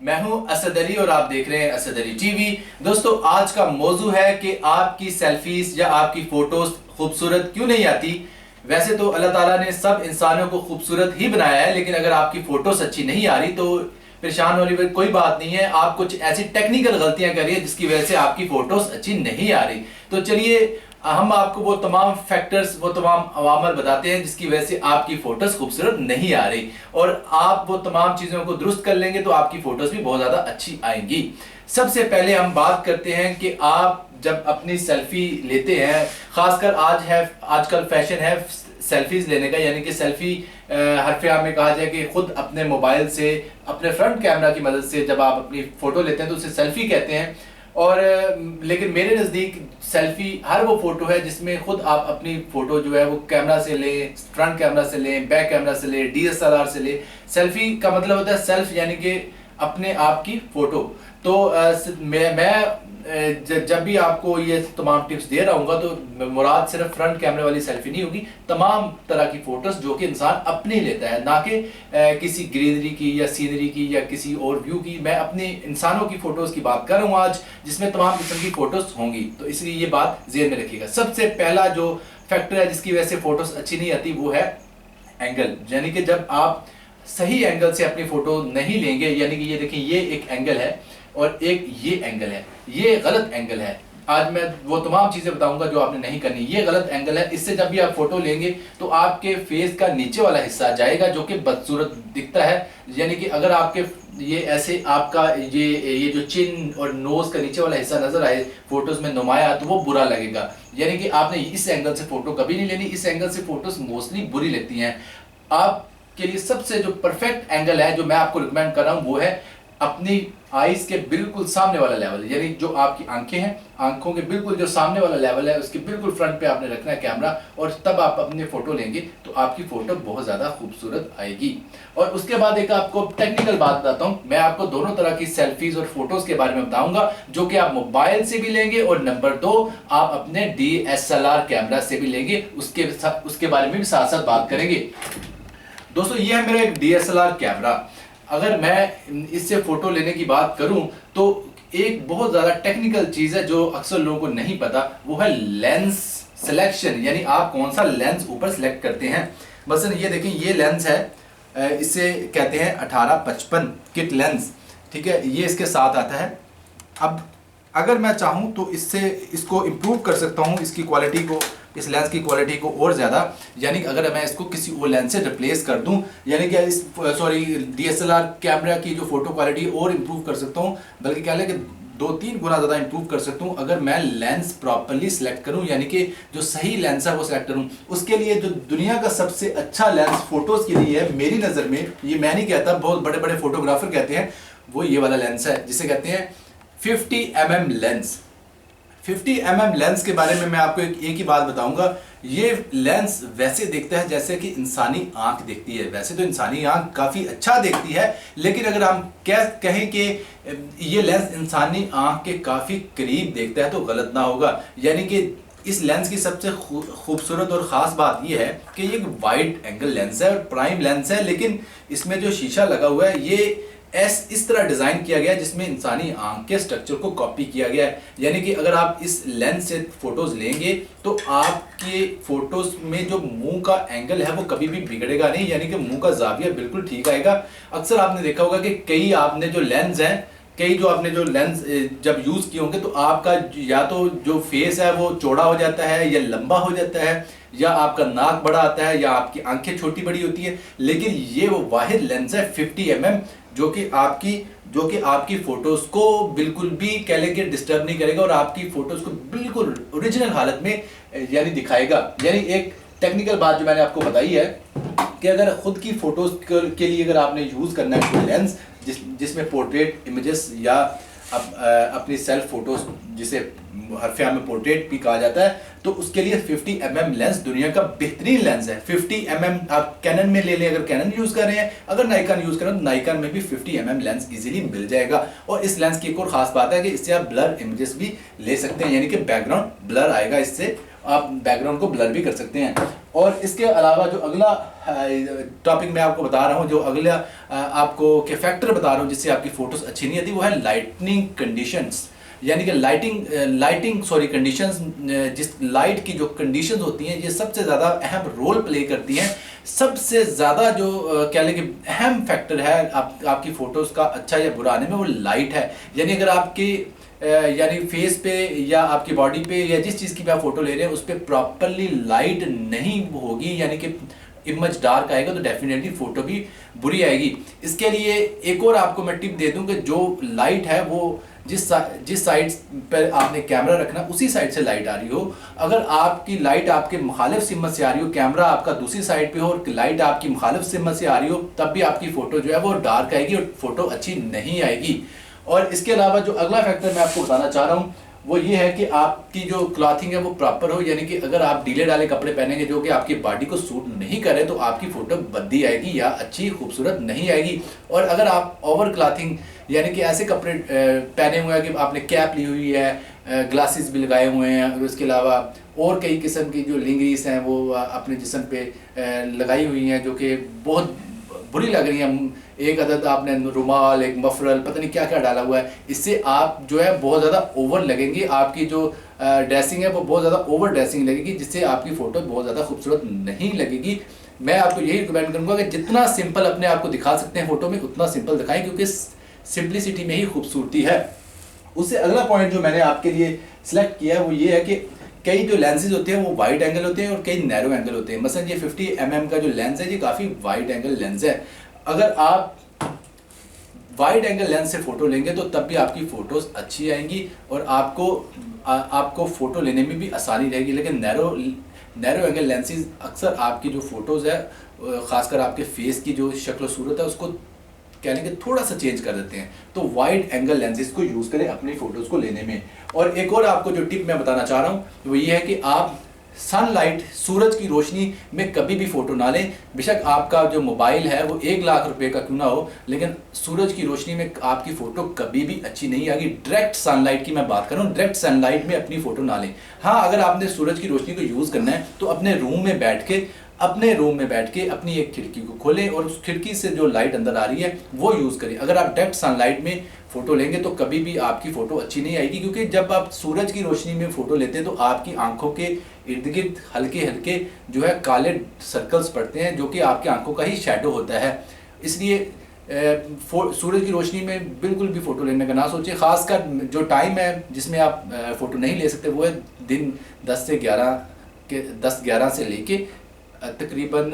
मैं हूं असद अली और आप देख रहे हैं असद अली टीवी। दोस्तों, आज का मौजू है कि आपकी सेल्फीज या आपकी फोटोज खूबसूरत क्यों नहीं आती। वैसे तो अल्लाह ताला ने सब इंसानों को खूबसूरत ही बनाया है, लेकिन अगर आपकी फोटोज अच्छी नहीं आ रही तो परेशान होने वाली कोई बात नहीं है। आप कुछ ऐसी टेक्निकल गलतियां करिए जिसकी वजह से आपकी फोटोज अच्छी नहीं आ रही। तो चलिए हम आपको वो तमाम फैक्टर्स, वो तमाम अवामल बताते हैं जिसकी वजह से आपकी फोटोज खूबसूरत नहीं आ रही, और आप वो तमाम चीज़ों को दुरुस्त कर लेंगे तो आपकी फोटोज भी बहुत ज़्यादा अच्छी आएंगी। सबसे पहले हम बात करते हैं कि आप जब अपनी सेल्फी लेते हैं, खासकर आजकल फैशन है सेल्फीज लेने का, यानी कि सेल्फी हरफिया में कहा जाए कि खुद अपने मोबाइल से, अपने फ्रंट कैमरा की मदद से जब आप अपनी फोटो लेते हैं तो उसे सेल्फी कहते हैं। और लेकिन मेरे नज़दीक सेल्फी हर वो फोटो है जिसमें खुद आप अपनी फोटो जो है वो कैमरा से लें, फ्रंट कैमरा से लें, बैक कैमरा से लें, DSLR से लें। सेल्फी का मतलब होता है सेल्फ, यानी कि अपने आप की फोटो। तो जब भी आपको ये तमाम टिप्स दे रहा हूँ तो मुराद सिर्फ फ्रंट कैमरे वाली सेल्फी नहीं होगी, तमाम तरह की फोटोज जो कि इंसान अपनी लेता है, ना कि किसी ग्रीनरी की या सीनरी की या किसी और व्यू की। मैं अपने इंसानों की फोटोज की बात कर रहा हूँ आज, जिसमें तमाम किस्म की फोटोज होंगी, तो इसलिए ये बात ज़हन में रखिएगा। सबसे पहला जो फैक्टर है जिसकी वजह से फोटोज अच्छी नहीं आती वो है एंगल। यानी कि जब आप सही एंगल से अपनी फोटो नहीं लेंगे, यानी कि ये देखिए, ये एक एंगल है और एक ये एंगल है, ये गलत एंगल है। आज मैं वो तमाम चीज़ें बताऊंगा जो आपने नहीं करनी। ये गलत एंगल है, इससे जब भी आप फोटो लेंगे तो आपके फेस का नीचे वाला हिस्सा जाएगा जो कि बदसूरत दिखता है। यानी कि अगर आपके ये ऐसे आपका ये जो चिन और नोज का नीचे वाला हिस्सा नजर आए फोटोज में नुमाया, तो वो बुरा लगेगा। यानी कि आपने इस एंगल से फोटो कभी नहीं लेनी, इस एंगल से फोटोज मोस्टली बुरी लगती हैं। आपके लिए सबसे जो परफेक्ट एंगल है जो मैं आपको रिकमेंड कर रहा हूँ वो है अपनी आईज के बिल्कुल सामने वाला लेवल, यानी जो आपकी आंखें हैं, आंखों के बिल्कुल जो सामने वाला लेवल है उसके बिल्कुल फ्रंट पे आपने रखना है कैमरा, और तब आप अपनी फोटो लेंगे तो आपकी फोटो बहुत ज़्यादा खूबसूरत आएगी। और उसके बाद एक आपको टेक्निकल बात बताता हूँ। मैं आपको दोनों तरह की सेल्फीज और फोटोज के बारे में बताऊंगा जो कि आप मोबाइल से भी लेंगे, और नंबर 2 आप अपने DSLR कैमरा से भी लेंगे। उसके बारे में भी साथ साथ बात करेंगे। दोस्तों, ये है मेरा एक DSLR कैमरा। अगर मैं इससे फोटो लेने की बात करूं तो एक बहुत ज़्यादा टेक्निकल चीज़ है जो अक्सर लोगों को नहीं पता, वो है लेंस सिलेक्शन, यानी आप कौन सा लेंस ऊपर सेलेक्ट करते हैं। मसलन ये देखें, ये लेंस है, इसे कहते हैं 18-55 किट लेंस, ठीक है, ये इसके साथ आता है। अब अगर मैं चाहूँ तो इसको इम्प्रूव कर सकता हूँ, इसकी क्वालिटी को, इस लेंस की क्वालिटी को और ज़्यादा, यानी कि अगर मैं इसको किसी और लेंस से रिप्लेस कर दूं, यानी कि DSLR कैमरा की जो फोटो क्वालिटी और इम्प्रूव कर सकता हूं, बल्कि क्या है कि 2-3 गुना ज़्यादा इम्प्रूव कर सकता हूं अगर मैं लेंस प्रॉपरली सिलेक्ट करूं, यानी कि जो सही लेंस है वो सिलेक्ट करूं। उसके लिए जो दुनिया का सबसे अच्छा लेंस फोटोज़ के लिए है मेरी नज़र में, ये मैं नहीं कहता, बहुत बड़े बड़े फोटोग्राफर कहते हैं, वो ये वाला लेंस है जिसे कहते हैं 50mm लेंस। 50mm लेंस के बारे में मैं आपको एक ही बात बताऊंगा। ये लेंस वैसे दिखता है जैसे कि इंसानी आंख देखती है। वैसे तो इंसानी आंख काफ़ी अच्छा देखती है, लेकिन अगर हम कहें कि ये लेंस इंसानी आंख के काफ़ी करीब देखता है तो गलत ना होगा। यानी कि इस लेंस की सबसे खूबसूरत और ख़ास बात यह है कि ये एक वाइड एंगल लेंस है और प्राइम लेंस है, लेकिन इसमें जो शीशा लगा हुआ है ये इस तरह डिज़ाइन किया गया है जिसमें इंसानी आंख के स्ट्रक्चर को कॉपी किया गया है। यानी कि अगर आप इस लेंस से फोटोज़ लेंगे तो आपके फ़ोटोज़ में जो मुंह का एंगल है वो कभी भी बिगड़ेगा नहीं, यानी कि मुंह का जाविया बिल्कुल ठीक आएगा। अक्सर आपने देखा होगा कि कई आपने जो लेंस जब यूज़ किए होंगे तो आपका या तो जो फेस है वो चौड़ा हो जाता है या लंबा हो जाता है, या आपका नाक बड़ा आता है, या आपकी आंखें छोटी बड़ी होती है। लेकिन ये वो वाहिद लेंस है 50mm जो कि आपकी फोटोज को बिल्कुल भी कह लें कि डिस्टर्ब नहीं करेगा और आपकी फोटोज को बिल्कुल ओरिजिनल हालत में यानी दिखाएगा। यानी एक टेक्निकल बात जो मैंने आपको बताई है कि अगर खुद की फोटोज के लिए अगर आपने यूज़ करना है कोई लेंस जिसमें पोर्ट्रेट इमेजेस या अपनी सेल्फ फोटोज जिसे हरफिया में पोर्ट्रेट भी कहा जाता है, तो उसके लिए 50mm लेंस दुनिया का बेहतरीन लेंस है। 50mm आप कैनन में ले लें, अगर कैनन यूज़ कर रहे हैं, अगर नाइकन यूज़ कर रहे हैं तो नाइकन में भी 50mm लेंस इजीली मिल जाएगा। और इस लेंस की एक और ख़ास बात है कि इससे आप ब्लर इमेजेस भी ले सकते हैं, यानी कि बैकग्राउंड ब्लर आएगा, इससे आप बैकग्राउंड को ब्लर भी कर सकते हैं। और इसके अलावा जो अगला टॉपिक मैं आपको बता रहा हूँ, जो अगला आपको के फैक्टर बता रहा हूँ जिससे आपकी फ़ोटोज़ अच्छी नहीं आती, वो है लाइटनिंग कंडीशंस, यानी कि लाइटिंग कंडीशंस। जिस लाइट की जो कंडीशंस होती हैं ये सबसे ज़्यादा अहम रोल प्ले करती हैं। सबसे ज़्यादा जो कह लें कि अहम फैक्टर है आपकी फ़ोटोज़ का अच्छा या बुरा आने में, वो लाइट है। यानी अगर आपकी यानी फेस पे या आपकी बॉडी पे या जिस चीज़ की भी आप फोटो ले रहे हैं उस पर प्रॉपरली लाइट नहीं होगी, यानी कि इमेज डार्क आएगा, तो डेफिनेटली फोटो भी बुरी आएगी। इसके लिए एक और आपको मैं टिप दे दूं कि जो लाइट है वो जिस साइड पर आपने कैमरा रखना उसी साइड से लाइट आ रही हो। अगर आपकी लाइट आपके मुखालिफ सिमत से आ रही हो, कैमरा आपका दूसरी साइड पे हो और लाइट आपकी मुखालिफ सिमत से आ रही हो, तब भी आपकी फ़ोटो जो है वो डार्क आएगी और फोटो अच्छी नहीं आएगी। और इसके अलावा जो अगला फैक्टर मैं आपको बताना चाह रहा हूँ वो ये है कि आपकी जो क्लॉथिंग है वो प्रॉपर हो, यानी कि अगर आप ढीले डाले कपड़े पहनेंगे जो कि आपकी बॉडी को सूट नहीं करे तो आपकी फ़ोटो भद्दी आएगी या अच्छी खूबसूरत नहीं आएगी। और अगर आप ओवर क्लॉथिंग यानी कि ऐसे कपड़े पहने हुए हैं कि आपने कैप ली हुई है, ग्लासेस भी लगाए हुए हैं, और उसके अलावा और कई किस्म की जो लिंगरीज हैं वो अपने जिस्म पे लगाई हुई हैं जो कि बहुत बुरी लग रही हैं। एक अदद आपने रुमाल, एक मफरल, पता नहीं क्या क्या डाला हुआ है, इससे आप जो है बहुत ज़्यादा ओवर लगेंगी। आपकी जो ड्रेसिंग है वो बहुत ज़्यादा ओवर ड्रेसिंग लगेगी, जिससे आपकी फ़ोटो बहुत ज़्यादा खूबसूरत नहीं लगेगी। मैं आपको यही रिकमेंड करूँगा कि जितना सिंपल अपने आप को दिखा सकते हैं फ़ोटो में उतना सिंपल दिखाएं, क्योंकि सिंपलिसिटी में ही खूबसूरती है। उससे अगला पॉइंट जो मैंने आपके लिए सिलेक्ट किया है वो ये है कि कई जो लेंसेज होते हैं वो वाइड एंगल होते हैं और कई नैरो एंगल होते हैं। मसलन ये 50 mm का जो लेंस है ये काफ़ी वाइड एंगल लेंस है। अगर आप वाइड एंगल लेंस से फ़ोटो लेंगे तो तब भी आपकी फ़ोटोज़ अच्छी आएंगी और आपको फ़ोटो लेने में भी आसानी रहेगी। लेकिन नैरो एंगल लेंसेज अक्सर आपकी जो फ़ोटोज़ है, ख़ासकर आपके फेस की जो शक्ल सूरत है उसको कहने के थोड़ा सा चेंज कर देते हैं। तो वाइड एंगल लेंसेज को यूज़ करें अपनी फ़ोटोज़ को लेने में। और एक और आपको जो टिप मैं बताना चाह रहा हूँ वो ये है कि आप सनलाइट, सूरज की रोशनी में कभी भी फ़ोटो ना लें। बेशक आपका जो मोबाइल है वो 1 लाख रुपए का क्यों ना हो, लेकिन सूरज की रोशनी में आपकी फ़ोटो कभी भी अच्छी नहीं आएगी। डायरेक्ट सनलाइट की मैं बात कर रहा हूँ, डायरेक्ट सनलाइट में अपनी फ़ोटो ना लें। हाँ, अगर आपने सूरज की रोशनी को यूज़ करना है तो अपने रूम में बैठ के अपनी एक खिड़की को खोलें और उस खिड़की से जो लाइट अंदर आ रही है वो यूज़ करें। अगर आप डायरेक्ट सनलाइट में फ़ोटो लेंगे तो कभी भी आपकी फ़ोटो अच्छी नहीं आएगी, क्योंकि जब आप सूरज की रोशनी में फ़ोटो लेते हैं तो आपकी आंखों के इर्द गिर्द हल्के हल्के जो है काले सर्कल्स पड़ते हैं, जो कि आपकी आंखों का ही शैडो होता है। इसलिए सूरज की रोशनी में बिल्कुल भी फ़ोटो लेने का ना सोचें। ख़ासकर जो टाइम है जिसमें आप फ़ोटो नहीं ले सकते वो है दिन 10-11 से लेके तकरीबन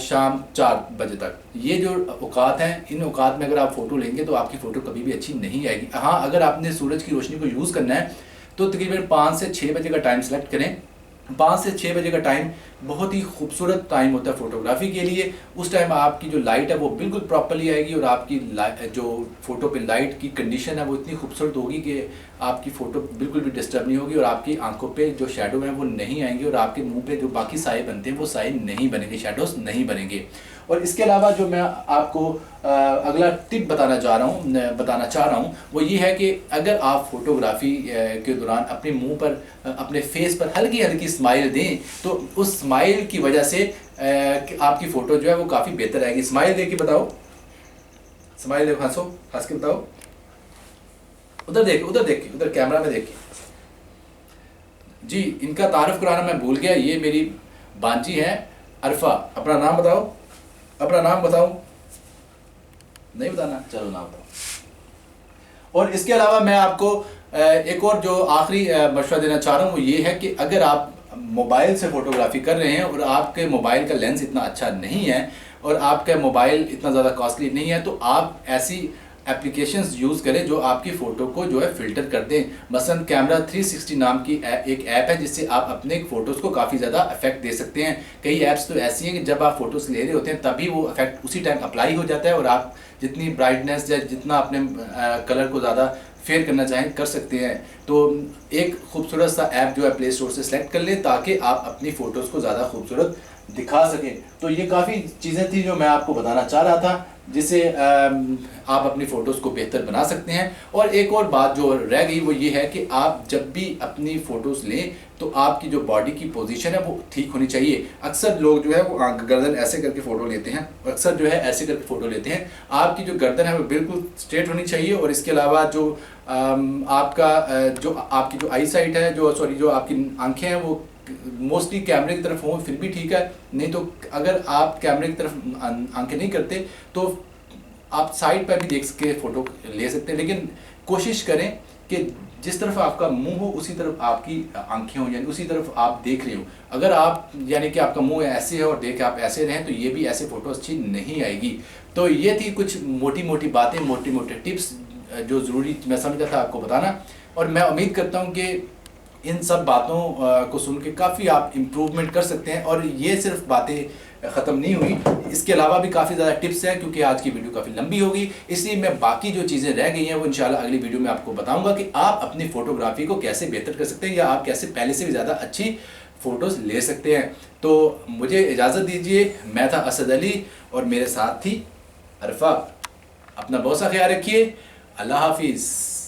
शाम 4 बजे तक। ये जो औकात हैं, इन औकात में अगर आप फ़ोटो लेंगे तो आपकी फ़ोटो कभी भी अच्छी नहीं आएगी। हाँ, अगर आपने सूरज की रोशनी को यूज़ करना है तो तकरीबन 5 से 6 बजे का टाइम सेलेक्ट करें। 5 से 6 बजे का टाइम बहुत ही खूबसूरत टाइम होता है फ़ोटोग्राफी के लिए। उस टाइम आपकी जो लाइट है वो बिल्कुल प्रॉपर्ली आएगी और आपकी जो फ़ोटो पे लाइट की कंडीशन है वो इतनी खूबसूरत होगी कि आपकी फ़ोटो बिल्कुल भी डिस्टर्ब नहीं होगी और आपकी आंखों पे जो शेडो हैं वो नहीं आएंगे और आपके मुंह पे जो बाकी साए बनते हैं वो साए नहीं बनेंगे, शेडोज़ नहीं बनेंगे। और इसके अलावा जो मैं आपको अगला टिप बताना चाह रहा हूँ वो ये है कि अगर आप फोटोग्राफी के दौरान अपने मुंह पर, अपने फेस पर हल्की हल्की स्माइल दें तो उस स्माइल की वजह से आपकी फ़ोटो जो है वो काफ़ी बेहतर आएगी। स्माइल दे के बताओ, स्माइल देखो, हंसो, हंस के बताओ। उधर कैमरा में देख के जी। इनका तारुफ कराना मैं भूल गया, ये मेरी बांजी है अरफा। अपना नाम बताओ, अपना नाम बताओ। नहीं बताना, चलो नाम बताओ। और इसके अलावा मैं आपको एक और जो आखिरी मशवरा देना चाह रहा हूँ वो ये है कि अगर आप मोबाइल से फ़ोटोग्राफी कर रहे हैं और आपके मोबाइल का लेंस इतना अच्छा नहीं है और आपका मोबाइल इतना ज़्यादा कॉस्टली नहीं है तो आप ऐसी एप्लीकेशंस यूज़ करें जो आपकी फ़ोटो को जो है फ़िल्टर कर दें। मसलन कैमरा 360 नाम की एक ऐप है जिससे आप अपने फ़ोटोज़ को काफ़ी ज़्यादा इफेक्ट दे सकते हैं। कई ऐप्स तो ऐसी हैं कि जब आप फ़ोटोज़ ले रहे होते हैं तभी वो इफेक्ट उसी टाइम अप्लाई हो जाता है और आप जितनी ब्राइटनेस या जितना अपने कलर को ज़्यादा फेयर करना चाहें कर सकते हैं। तो एक खूबसूरत सा ऐप जो है प्ले स्टोर से सेलेक्ट कर लें ताकि आप अपनी फ़ोटोज़ को ज़्यादा खूबसूरत दिखा सकें। तो ये काफ़ी चीज़ें थी जो मैं आपको बताना चाह रहा था। जिससे आप अपनी फ़ोटोज़ को बेहतर बना सकते हैं। और एक और बात जो रह गई वो ये है कि आप जब भी अपनी फ़ोटोज़ लें तो आपकी जो बॉडी की पोजीशन है वो ठीक होनी चाहिए। अक्सर लोग जो है वो गर्दन ऐसे करके फ़ोटो लेते हैं, अक्सर जो है ऐसे करके फ़ोटो लेते हैं। आपकी जो गर्दन है वो बिल्कुल स्ट्रेट होनी चाहिए। और इसके अलावा जो आपकी जो आई साइट है, जो आपकी आंखें हैं वो मोस्टली कैमरे की तरफ हो फिर भी ठीक है, नहीं तो अगर आप कैमरे की तरफ आंखें नहीं करते तो आप साइड पर भी देख के फ़ोटो ले सकते हैं। लेकिन कोशिश करें कि जिस तरफ आपका मुंह हो उसी तरफ आपकी आंखें हो, यानी उसी तरफ आप देख रहे हो। अगर आप यानी कि आपका मुंह ऐसे है और देख आप ऐसे रहें तो ये भी ऐसे फ़ोटो अच्छी नहीं आएगी। तो ये थी कुछ मोटी मोटी बातें, मोटे मोटे टिप्स जो ज़रूरी मैं समझा था आपको बताना। और मैं उम्मीद करता हूँ कि इन सब बातों को सुन के काफ़ी आप इम्प्रूवमेंट कर सकते हैं। और ये सिर्फ बातें ख़त्म नहीं हुई, इसके अलावा भी काफ़ी ज़्यादा टिप्स हैं, क्योंकि आज की वीडियो काफ़ी लंबी होगी, इसलिए मैं बाकी जो चीज़ें रह गई हैं वो इंशाल्लाह अगली वीडियो में आपको बताऊंगा कि आप अपनी फ़ोटोग्राफी को कैसे बेहतर कर सकते हैं या आप कैसे पहले से भी ज़्यादा अच्छी फ़ोटोज़ ले सकते हैं। तो मुझे इजाज़त दीजिए, मैं था असद अली और मेरे साथ थी अरफा। अपना बहुत सा ख्याल रखिए। अल्लाह हाफिज़।